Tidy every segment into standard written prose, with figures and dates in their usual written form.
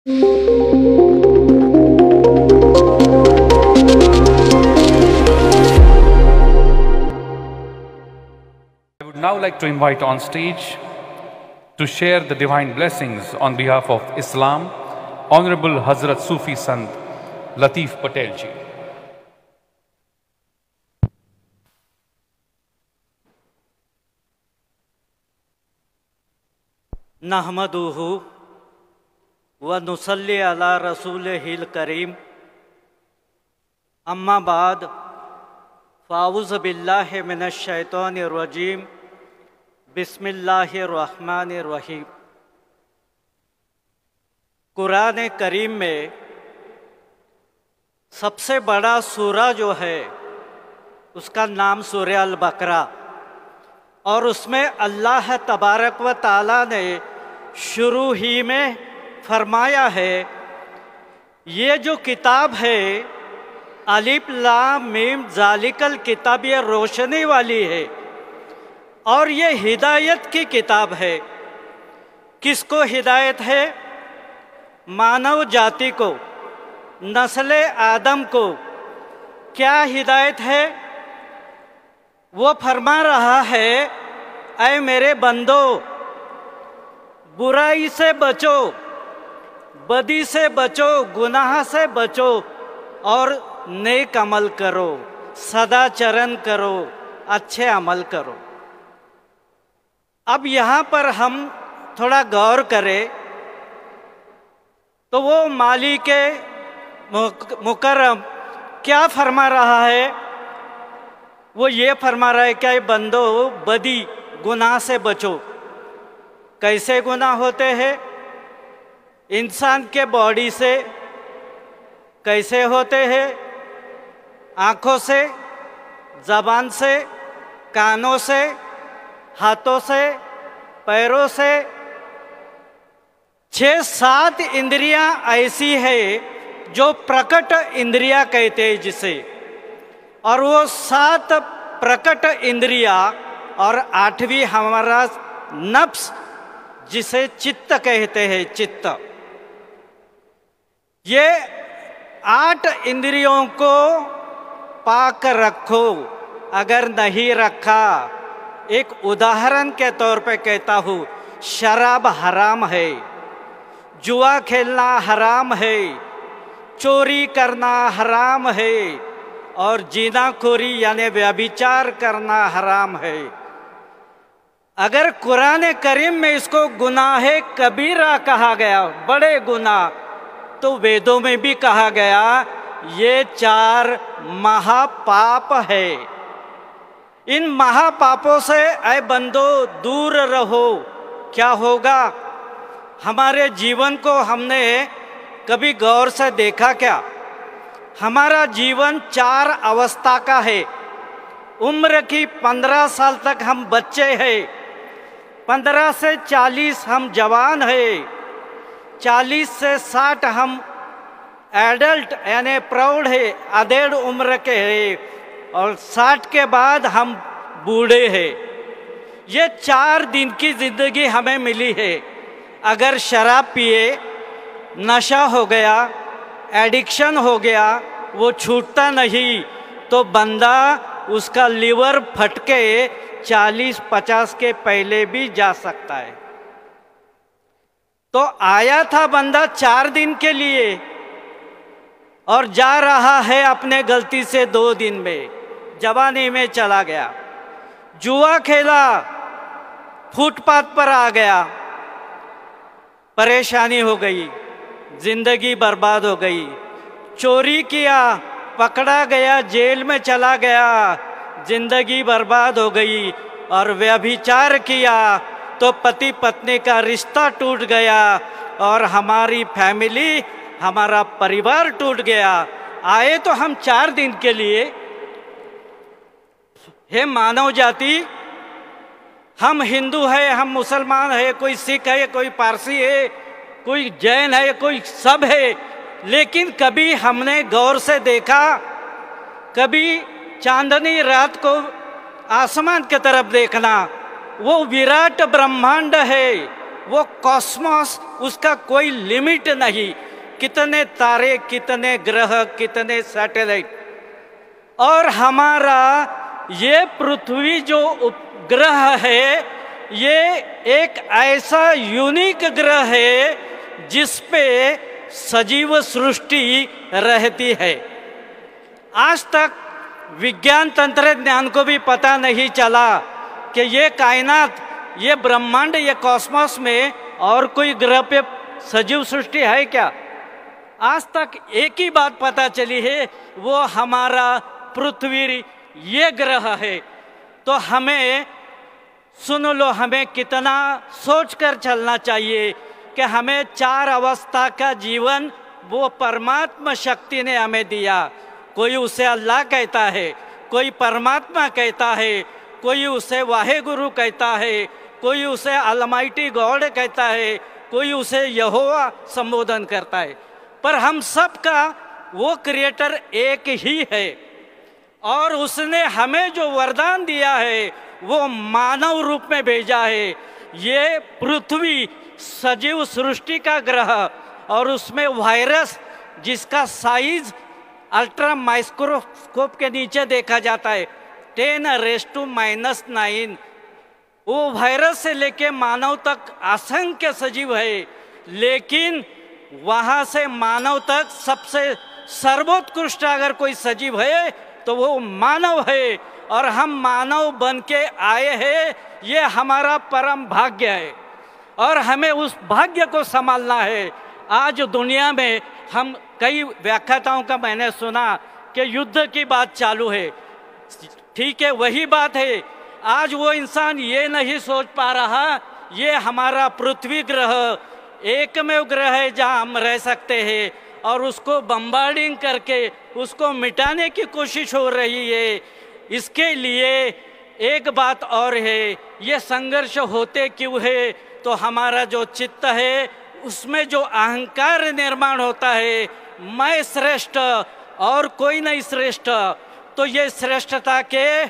I would now like to invite on stage to share the divine blessings on behalf of Islam, Honorable Hazrat Sufi Sant Latif Patel ji. नहमदुहु व नुसल्ली अला रसूलिहिल करीम अम्मा बाद फ़ाऊज़ बिल्लाहि मिनश शैतानिर रजीम बिस्मिल्लाहिर रहमानिर रहीम। कुरान करीम में सबसे बड़ा सूरा जो है उसका नाम सूरा अल बकरा, और उसमें अल्लाह तबारक व ताला ने शुरू ही में फरमाया है, ये जो किताब है अलिफ लाम मीम ज़ालिकल किताब, ये रोशनी वाली है और ये हिदायत की किताब है। किसको हिदायत है? मानव जाति को, नस्ल आदम को। क्या हिदायत है? वो फरमा रहा है, ऐ मेरे बंदो, बुराई से बचो, बदी से बचो, गुनाह से बचो और नेक अमल करो, सदाचरण करो, अच्छे अमल करो। अब यहाँ पर हम थोड़ा गौर करें तो वो मालिक मुकर्रम क्या फरमा रहा है? वो ये फरमा रहा है कि बंदो बदी गुनाह से बचो। कैसे गुनाह होते हैं? इंसान के बॉडी से। कैसे होते हैं? आँखों से, ज़बान से, कानों से, हाथों से, पैरों से। 6-7 इंद्रियां ऐसी है जो प्रकट इंद्रियां कहते हैं जिसे, और वो 7 प्रकट इंद्रियां और 8वीं हमारा नफ्स जिसे चित्त कहते हैं, चित्त। ये 8 इंद्रियों को पाक रखो। अगर नहीं रखा, एक उदाहरण के तौर पे कहता हूँ, शराब हराम है, जुआ खेलना हराम है, चोरी करना हराम है और जिनाखोरी यानी व्यभिचार करना हराम है। अगर कुरान करीम में इसको गुनाह कबीरा कहा गया, बड़े गुनाह, तो वेदों में भी कहा गया ये 4 महापाप है। इन महापापों से ऐ बंदो दूर रहो। क्या होगा? हमारे जीवन को हमने कभी गौर से देखा क्या? हमारा जीवन 4 अवस्था का है। उम्र की 15 साल तक हम बच्चे हैं, 15 से 40 हम जवान हैं, 40 से 60 हम एडल्ट यानी प्रौढ़ है, अधेड़ उम्र के हैं, और 60 के बाद हम बूढ़े हैं। ये 4 दिन की ज़िंदगी हमें मिली है। अगर शराब पिए, नशा हो गया, एडिक्शन हो गया, वो छूटता नहीं, तो बंदा उसका लिवर फटके 40-50 के पहले भी जा सकता है। तो आया था बंदा 4 दिन के लिए और जा रहा है अपने गलती से 2 दिन में, जवानी में चला गया। जुआ खेला, फुटपाथ पर आ गया, परेशानी हो गई, जिंदगी बर्बाद हो गई। चोरी किया, पकड़ा गया, जेल में चला गया, जिंदगी बर्बाद हो गई। और व्यभिचार किया तो पति पत्नी का रिश्ता टूट गया और हमारी फैमिली, हमारा परिवार टूट गया। आए तो हम 4 दिन के लिए। हे मानव जाति, हम हिंदू है, हम मुसलमान है, कोई सिख है, कोई पारसी है, कोई जैन है, कोई सब है, लेकिन कभी हमने गौर से देखा? कभी चांदनी रात को आसमान की तरफ देखना, वो विराट ब्रह्मांड है, वो कॉस्मोस, उसका कोई लिमिट नहीं, कितने तारे, कितने ग्रह, कितने सैटेलाइट। और हमारा ये पृथ्वी जो उपग्रह है, ये एक ऐसा यूनिक ग्रह है जिस पे सजीव सृष्टि रहती है। आज तक विज्ञान तंत्रज्ञान को भी पता नहीं चला कि ये कायनात, ये ब्रह्मांड, ये कॉस्मोस में और कोई ग्रह पे सजीव सृष्टि है क्या। आज तक एक ही बात पता चली है, वो हमारा पृथ्वी ये ग्रह है। तो हमें सुन लो, हमें कितना सोच कर चलना चाहिए कि हमें 4 अवस्था का जीवन वो परमात्मा शक्ति ने हमें दिया। कोई उसे अल्लाह कहता है, कोई परमात्मा कहता है, कोई उसे वाहेगुरु कहता है, कोई उसे अलमाइटी गॉड कहता है, कोई उसे यहोवा संबोधन करता है। पर हम सब का वो क्रिएटर एक ही है, और उसने हमें जो वरदान दिया है वो मानव रूप में भेजा है। ये पृथ्वी सजीव सृष्टि का ग्रह, और उसमें वायरस जिसका साइज अल्ट्रा माइक्रोस्कोप के नीचे देखा जाता है 10⁻⁻⁹, वो वायरस से लेके मानव तक असंख्य सजीव है। लेकिन वहाँ से मानव तक सबसे सर्वोत्कृष्ट अगर कोई सजीव है तो वो मानव है, और हम मानव बन के आए हैं। ये हमारा परम भाग्य है, और हमें उस भाग्य को संभालना है। आज दुनिया में हम कई व्याख्याताओं का मैंने सुना कि युद्ध की बात चालू है। ठीक है, वही बात है। आज वो इंसान ये नहीं सोच पा रहा, ये हमारा पृथ्वी ग्रह एकमेव ग्रह है जहाँ हम रह सकते हैं, और उसको बम्बार्डिंग करके उसको मिटाने की कोशिश हो रही है। इसके लिए एक बात और है, ये संघर्ष होते क्यों है, तो हमारा जो चित्त है उसमें जो अहंकार निर्माण होता है, मैं श्रेष्ठ और कोई नहीं श्रेष्ठ, तो ये श्रेष्ठता के,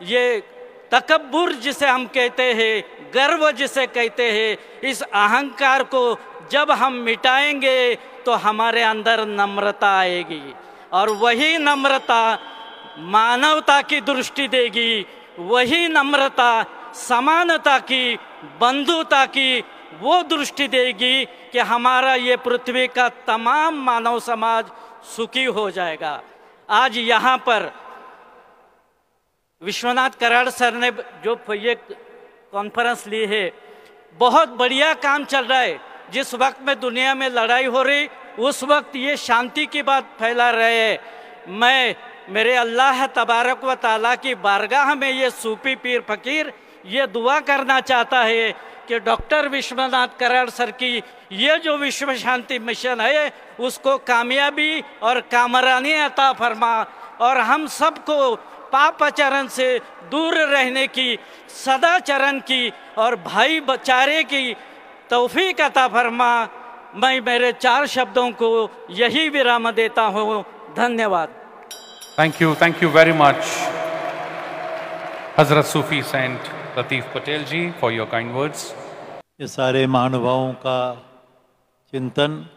ये तकब्बुर जिसे हम कहते हैं, गर्व जिसे कहते हैं, इस अहंकार को जब हम मिटाएंगे तो हमारे अंदर नम्रता आएगी, और वही नम्रता मानवता की दृष्टि देगी, वही नम्रता समानता की, बंधुता की वो दृष्टि देगी कि हमारा ये पृथ्वी का तमाम मानव समाज सुखी हो जाएगा। आज यहाँ पर विश्वनाथ कराड़ सर ने जो ये कॉन्फ्रेंस ली है, बहुत बढ़िया काम चल रहा है। जिस वक्त में दुनिया में लड़ाई हो रही, उस वक्त ये शांति की बात फैला रहे हैं। मैं मेरे अल्लाह तबारक व ताला की बारगाह में ये सूफी पीर फकीर ये दुआ करना चाहता है कि डॉक्टर विश्वनाथ कराड़ सर की ये जो विश्व शांति मिशन है उसको कामयाबी और कामरानी अता फरमा, और हम सबको पापाचरण से दूर रहने की, सदाचरण की और भाई चारे की तौफीक अता फरमा। मैं मेरे 4 शब्दों को यही विराम देता हूँ। धन्यवाद। Thank you very much, Hazrat Sufi Saint Lateef Patel ji, for your kind words. ये सारे महानुभावों का चिंतन,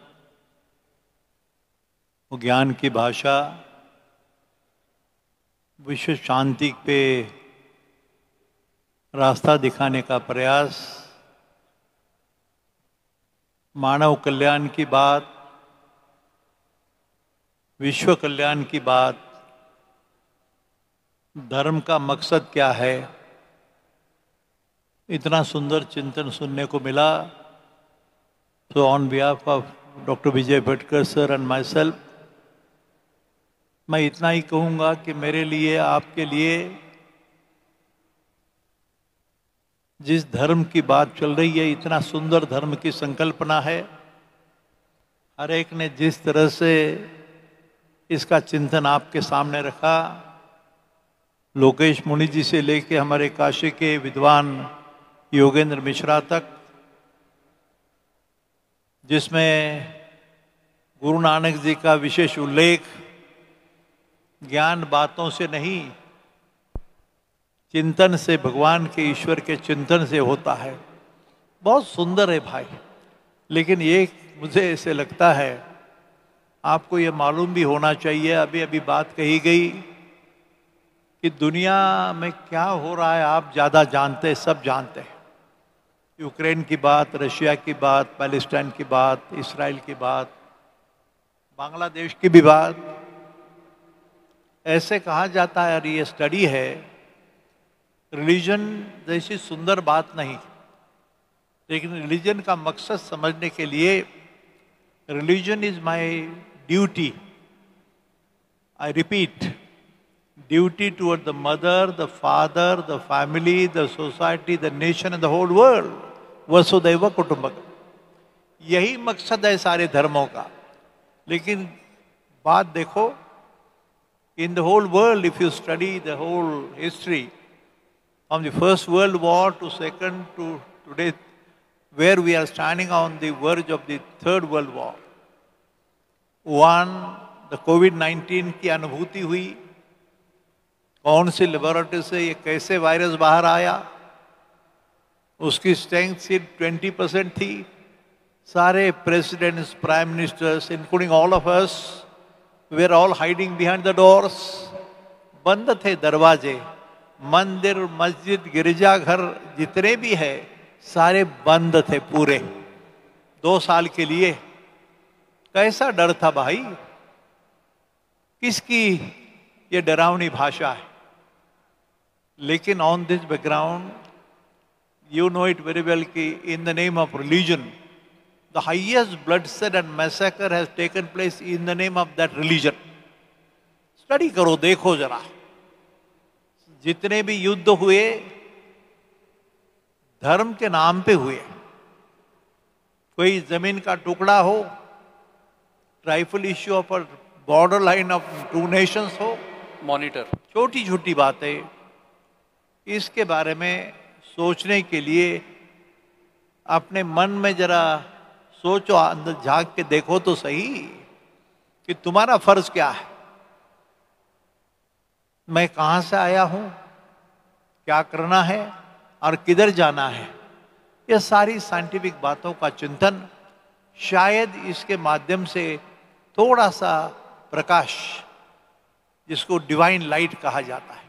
ज्ञान की भाषा, विश्व शांति पे रास्ता दिखाने का प्रयास, मानव कल्याण की बात, विश्व कल्याण की बात, धर्म का मकसद क्या है, इतना सुंदर चिंतन सुनने को मिला। So on behalf of Dr. Vijay Bhatkar sir and myself, मैं इतना ही कहूँगा कि मेरे लिए, आपके लिए जिस धर्म की बात चल रही है, इतना सुंदर धर्म की संकल्पना है। हर एक ने जिस तरह से इसका चिंतन आपके सामने रखा, लोकेश मुनि जी से लेके हमारे काशी के विद्वान योगेंद्र मिश्रा तक, जिसमें गुरु नानक जी का विशेष उल्लेख ज्ञान बातों से नहीं, चिंतन से, भगवान के, ईश्वर के चिंतन से होता है। बहुत सुंदर है भाई। लेकिन ये मुझे ऐसे लगता है, आपको ये मालूम भी होना चाहिए, अभी अभी बात कही गई कि दुनिया में क्या हो रहा है आप ज़्यादा जानते हैं, सब जानते हैं। यूक्रेन की बात, रशिया की बात, पैलेस्टाइन की बात, इसराइल की बात, बांग्लादेश की भी बात। ऐसे कहा जाता है, और ये स्टडी है, रिलीजन जैसी सुंदर बात नहीं, लेकिन रिलीजन का मकसद समझने के लिए, religion is my duty, I repeat, duty toward the mother, the father, the family, the society, the nation and the whole world, वसुदैव कुटुंबकम। यही मकसद है सारे धर्मों का। लेकिन बात देखो, in the whole world, if you study the whole history from the first world war to second to today, where we are standing on the verge of the third world war. One, the COVID-19 की अनुभूति हुई, कौन सी laboratory से ये कैसे virus बाहर आया, उसकी स्ट्रेंथ सिर्फ 20% थी। सारे presidents, prime ministers, including all of us, we are all hiding behind the doors. बंद थे दरवाजे, मंदिर, मस्जिद, गिरजाघर जितने भी है सारे बंद थे पूरे 2 साल के लिए। कैसा डर था भाई, किसकी ये डरावनी भाषा है। लेकिन on this background, you know it very well कि in the name of religion the highest bloodshed and massacre has taken place in the name of that religion. Study करो, देखो जरा, जितने भी युद्ध हुए धर्म के नाम पे हुए। कोई जमीन का टुकड़ा हो, trifle issue of border line of 2 Nations हो, मॉनिटर, छोटी छोटी बातें, इसके बारे में सोचने के लिए अपने मन में जरा सोचो, अंदर झांक के देखो तो सही कि तुम्हारा फर्ज क्या है। मैं कहां से आया हूं, क्या करना है और किधर जाना है। ये सारी साइंटिफिक बातों का चिंतन, शायद इसके माध्यम से थोड़ा सा प्रकाश, जिसको डिवाइन लाइट कहा जाता है,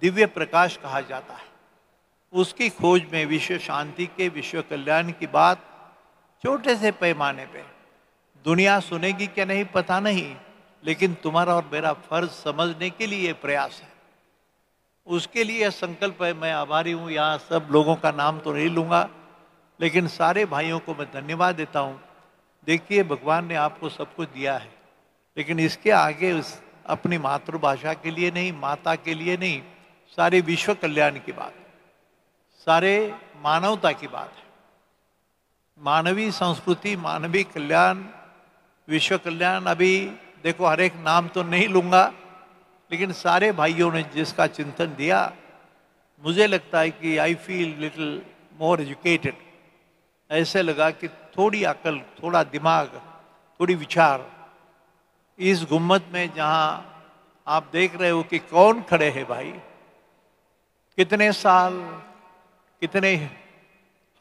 दिव्य प्रकाश कहा जाता है, उसकी खोज में विश्व शांति के, विश्व कल्याण की बात छोटे से पैमाने पे, दुनिया सुनेगी क्या नहीं पता नहीं, लेकिन तुम्हारा और मेरा फर्ज समझने के लिए प्रयास है। उसके लिए संकल्प है। मैं आभारी हूँ, यहाँ सब लोगों का नाम तो नहीं लूँगा, लेकिन सारे भाइयों को मैं धन्यवाद देता हूँ। देखिए, भगवान ने आपको सब कुछ दिया है, लेकिन इसके आगे उस अपनी मातृभाषा के लिए नहीं, माता के लिए नहीं, सारे विश्व कल्याण की बात, सारे मानवता की बात है। मानवीय संस्कृति, मानवीय कल्याण, विश्व कल्याण। अभी देखो, हर एक नाम तो नहीं लूँगा, लेकिन सारे भाइयों ने जिसका चिंतन दिया, मुझे लगता है कि I feel little more educated. ऐसे लगा कि थोड़ी अकल, थोड़ा दिमाग, थोड़ी विचार इस गुम्मत में, जहाँ आप देख रहे हो कि कौन खड़े हैं भाई, कितने साल, कितने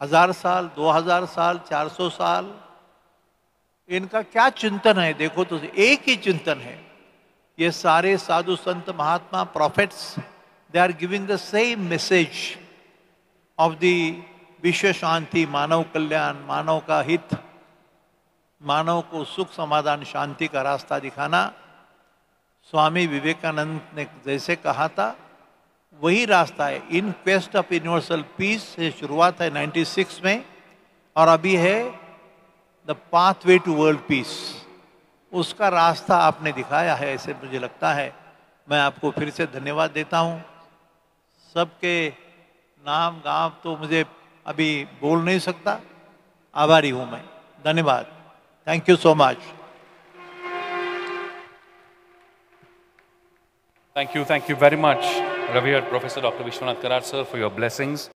1000 साल, 2000 साल, 400 साल, इनका क्या चिंतन है। देखो तो एक ही चिंतन है। ये सारे साधु संत महात्मा prophets, they are giving the same message of the विश्व शांति, मानव कल्याण, मानव का हित, मानव को सुख, समाधान, शांति का रास्ता दिखाना। स्वामी विवेकानंद ने जैसे कहा था, वही रास्ता है। In quest of universal peace से शुरुआत है 96 में, और अभी है the pathway to world peace. उसका रास्ता आपने दिखाया है, ऐसे मुझे लगता है। मैं आपको फिर से धन्यवाद देता हूँ। सबके नाम गांव तो मुझे अभी बोल नहीं सकता, आभारी हूँ मैं। धन्यवाद, thank you so much. Thank you very much, Revered Professor Dr. Vishwanath Karad sir, for your blessings.